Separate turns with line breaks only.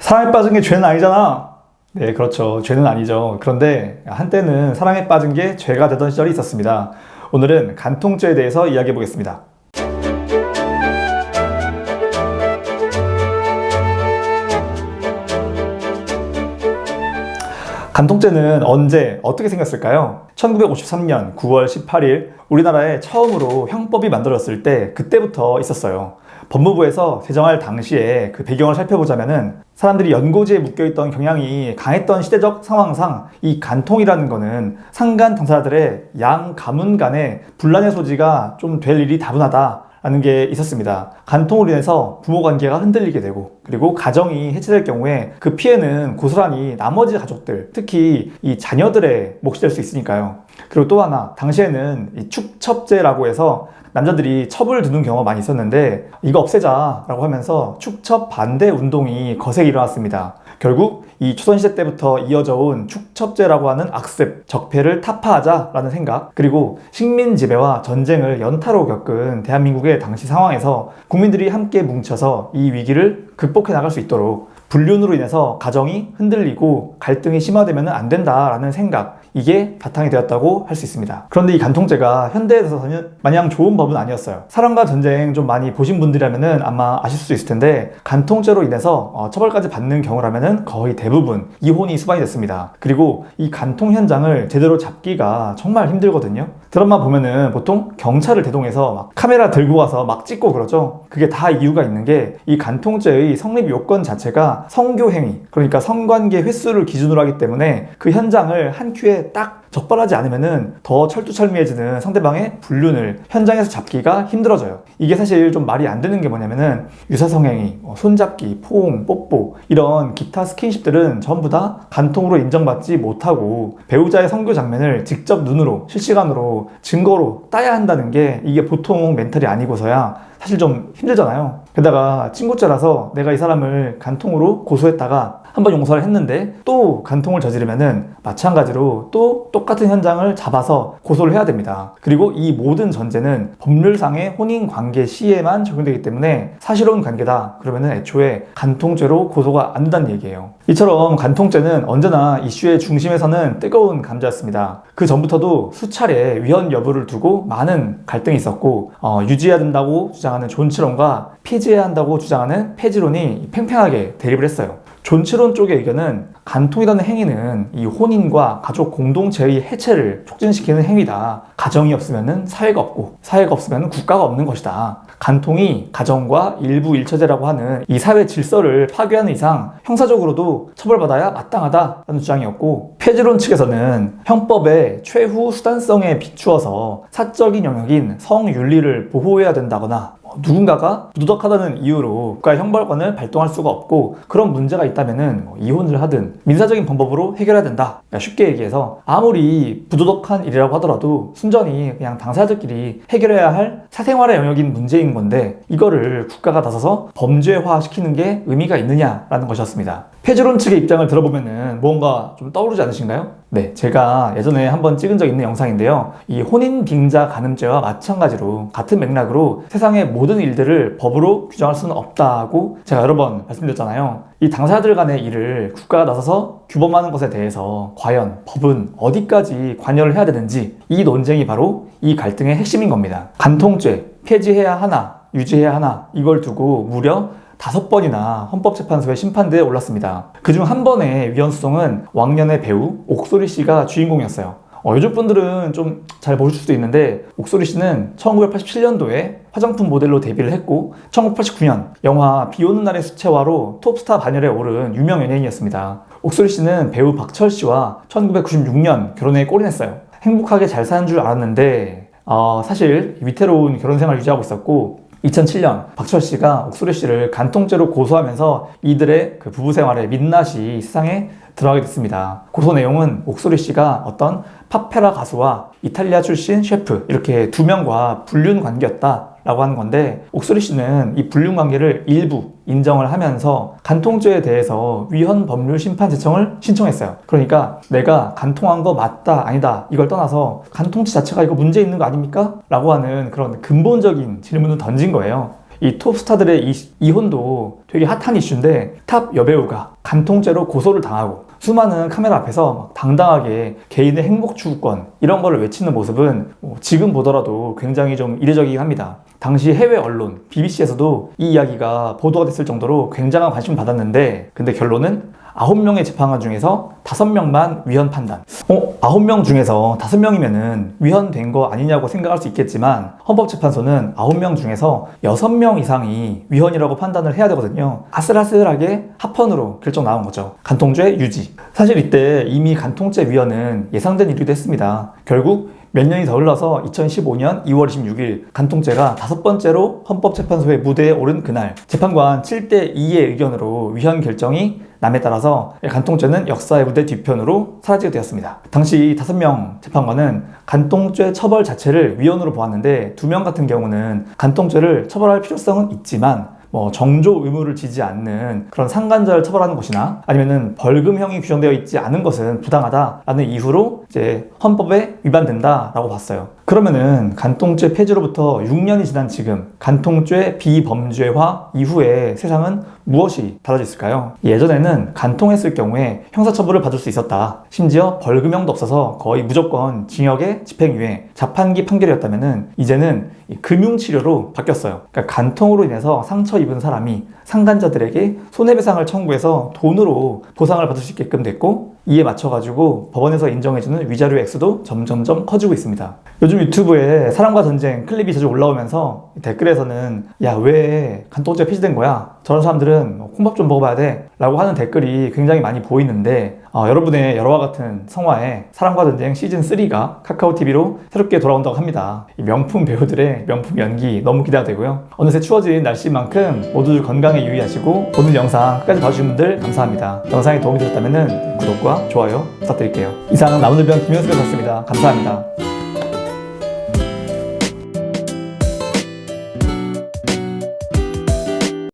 사랑에 빠진 게 죄는 아니잖아. 네, 그렇죠. 죄는 아니죠. 그런데 한때는 사랑에 빠진 게 죄가 되던 시절이 있었습니다. 오늘은 간통죄에 대해서 이야기해 보겠습니다. 간통죄는 언제, 어떻게 생겼을까요? 1953년 9월 18일 우리나라에 처음으로 형법이 만들어졌을 때 그때부터 있었어요. 법무부에서 제정할 당시에 그 배경을 살펴보자면은 사람들이 연고지에 묶여있던 경향이 강했던 시대적 상황상 이 간통이라는 거는 상간 당사자들의 양 가문 간의 분란의 소지가 좀 될 일이 다분하다 라는 게 있었습니다. 간통으로 인해서 부모 관계가 흔들리게 되고 그리고 가정이 해체될 경우에 그 피해는 고스란히 나머지 가족들, 특히 이 자녀들의 몫이 될 수 있으니까요. 그리고 또 하나, 당시에는 이 축첩제라고 해서 남자들이 첩을 두는 경우가 많이 있었는데 이거 없애자 라고 하면서 축첩 반대 운동이 거세게 일어났습니다. 결국 이 조선시대 때부터 이어져 온 축첩제라고 하는 악습, 적폐를 타파하자라는 생각, 그리고 식민 지배와 전쟁을 연타로 겪은 대한민국의 당시 상황에서 국민들이 함께 뭉쳐서 이 위기를 극복해 나갈 수 있도록 불륜으로 인해서 가정이 흔들리고 갈등이 심화되면 안 된다라는 생각, 이게 바탕이 되었다고 할 수 있습니다. 그런데 이 간통죄가 현대에서는 마냥 좋은 법은 아니었어요. 사랑과 전쟁 좀 많이 보신 분들이라면 아마 아실 수도 있을 텐데 간통죄로 인해서 처벌까지 받는 경우라면 거의 대부분 이혼이 수반이 됐습니다. 그리고 이 간통 현장을 제대로 잡기가 정말 힘들거든요. 드라마 보면은 보통 경찰을 대동해서 막 카메라 들고 와서 막 찍고 그러죠. 그게 다 이유가 있는 게 이 간통죄의 성립 요건 자체가 성교행위, 그러니까 성관계 횟수를 기준으로 하기 때문에 그 현장을 한 큐에 딱 적발하지 않으면은 더 철두철미해지는 상대방의 불륜을 현장에서 잡기가 힘들어져요. 이게 사실 좀 말이 안 되는 게 뭐냐면은 유사성행위, 손잡기, 포옹, 뽀뽀 이런 기타 스킨십들은 전부 다 간통으로 인정받지 못하고 배우자의 성교 장면을 직접 눈으로 실시간으로 증거로 따야 한다는 게 이게 보통 멘탈이 아니고서야 사실 좀 힘들잖아요. 게다가 친고죄라서 내가 이 사람을 간통으로 고소했다가 한번 용서를 했는데 또 간통을 저지르면은 마찬가지로 또 똑같은 현장을 잡아서 고소를 해야 됩니다. 그리고 이 모든 전제는 법률상의 혼인관계 시에만 적용되기 때문에 사실혼 관계다 그러면은 애초에 간통죄로 고소가 안 된다는 얘기예요. 이처럼 간통죄는 언제나 이슈의 중심에서는 뜨거운 감자였습니다. 그 전부터도 수차례 위헌 여부를 두고 많은 갈등이 있었고 유지해야 된다고 주장하는 존치론과 폐지해야 한다고 주장하는 폐지론이 팽팽하게 대립을 했어요. 존치론 쪽의 의견은 간통이라는 행위는 이 혼인과 가족 공동체의 해체를 촉진시키는 행위다. 가정이 없으면 사회가 없고 사회가 없으면 국가가 없는 것이다. 간통이 가정과 일부 일처제라고 하는 이 사회 질서를 파괴하는 이상 형사적으로도 처벌받아야 마땅하다라는 주장이었고, 폐지론 측에서는 형법의 최후 수단성에 비추어서 사적인 영역인 성윤리를 보호해야 된다거나 누군가가 부도덕하다는 이유로 국가의 형벌권을 발동할 수가 없고 그런 문제가 있다면 이혼을 하든 민사적인 방법으로 해결해야 된다. 그러니까 쉽게 얘기해서 아무리 부도덕한 일이라고 하더라도 순전히 그냥 당사자들끼리 해결해야 할 사생활의 영역인 문제인 건데 이거를 국가가 나서서 범죄화시키는 게 의미가 있느냐라는 것이었습니다. 폐지론 측의 입장을 들어보면은 뭔가 좀 떠오르지 않으신가요? 네, 제가 예전에 한번 찍은 적 있는 영상인데요. 이 혼인 빙자 간음죄와 마찬가지로 같은 맥락으로 세상의 모든 일들을 법으로 규정할 수는 없다고 제가 여러 번 말씀드렸잖아요. 이 당사자들 간의 일을 국가가 나서서 규범하는 것에 대해서 과연 법은 어디까지 관여를 해야 되는지, 이 논쟁이 바로 이 갈등의 핵심인 겁니다. 간통죄 폐지해야 하나 유지해야 하나 이걸 두고 무려 5번이나 헌법재판소의 심판대에 올랐습니다. 그중 한 번의 위헌소송은 왕년의 배우 옥소리 씨가 주인공이었어요. 요즘 분들은 좀 잘 모르실 수도 있는데 옥소리 씨는 1987년도에 화장품 모델로 데뷔를 했고 1989년 영화 비 오는 날의 수채화로 톱스타 반열에 오른 유명 연예인이었습니다. 옥소리 씨는 배우 박철 씨와 1996년 결혼에 골인했어요. 행복하게 잘 사는 줄 알았는데 사실 위태로운 결혼 생활을 유지하고 있었고 2007년 박철 씨가 옥소리 씨를 간통죄로 고소하면서 이들의 그 부부 생활의 민낯이 세상에 드러나게 됐습니다. 고소 내용은 옥소리 씨가 어떤 파페라 가수와 이탈리아 출신 셰프 이렇게 두 명과 불륜 관계였다 라고 하는 건데, 옥소리 씨는 이 불륜 관계를 일부 인정을 하면서 간통죄에 대해서 위헌 법률 심판 제청을 신청했어요. 그러니까 내가 간통한 거 맞다 아니다 이걸 떠나서 간통죄 자체가 이거 문제 있는 거 아닙니까? 라고 하는 그런 근본적인 질문을 던진 거예요. 이 톱스타들의 이혼도 되게 핫한 이슈인데 탑 여배우가 간통죄로 고소를 당하고 수많은 카메라 앞에서 막 당당하게 개인의 행복 추구권 이런 거를 외치는 모습은 지금 보더라도 굉장히 좀 이례적이긴 합니다. 당시 해외 언론 BBC에서도 이 이야기가 보도가 됐을 정도로 굉장한 관심을 받았는데, 근데 결론은 9명의 재판관 중에서 5명만 위헌 판단. 9명 중에서 5명이면은 위헌된 거 아니냐고 생각할 수 있겠지만, 헌법재판소는 9명 중에서 6명 이상이 위헌이라고 판단을 해야 되거든요. 아슬아슬하게 합헌으로 결정 나온 거죠. 간통죄 유지. 사실 이때 이미 간통죄 위헌은 예상된 일이기도 했습니다. 결국 몇 년이 더 흘러서 2015년 2월 26일 간통죄가 5번째로 헌법재판소의 무대에 오른 그날, 재판관 7대2의 의견으로 위헌 결정이 남에 따라서 간통죄는 역사의 무대 뒤편으로 사라지게 되었습니다. 당시 5명 재판관은 간통죄 처벌 자체를 위헌으로 보았는데, 2명 같은 경우는 간통죄를 처벌할 필요성은 있지만 정조 의무를 지지 않는 그런 상간자를 처벌하는 것이나 아니면은 벌금형이 규정되어 있지 않은 것은 부당하다라는 이유로 이제 헌법에 위반된다라고 봤어요. 그러면은 간통죄 폐지로부터 6년이 지난 지금 간통죄 비범죄화 이후에 세상은 무엇이 달라졌을까요? 예전에는 간통했을 경우에 형사처벌을 받을 수 있었다. 심지어 벌금형도 없어서 거의 무조건 징역의 집행유예, 자판기 판결이었다면은 이제는 금융치료로 바뀌었어요. 그러니까 간통으로 인해서 상처 입은 사람이 상간자들에게 손해배상을 청구해서 돈으로 보상을 받을 수 있게끔 됐고, 이에 맞춰가지고 법원에서 인정해주는 위자료 액수도 점점점 커지고 있습니다. 요즘 유튜브에 사랑과 전쟁 클립이 자주 올라오면서 댓글에서는 야, 왜 간통죄 폐지된 거야? 저런 사람들은 콩밥 좀 먹어봐야 돼 라고 하는 댓글이 굉장히 많이 보이는데, 여러분의 여러와 같은 성화에 사랑과 전쟁 시즌3가 카카오TV로 새롭게 돌아온다고 합니다. 이 명품 배우들의 명품 연기 너무 기대가 되고요. 어느새 추워진 날씨만큼 모두 건강에 유의하시고, 오늘 영상 끝까지 봐주신 분들 감사합니다. 영상이 도움이 되셨다면 구독과 좋아요 부탁드릴게요. 이상 나무늘병 김현수였습니다. 감사합니다.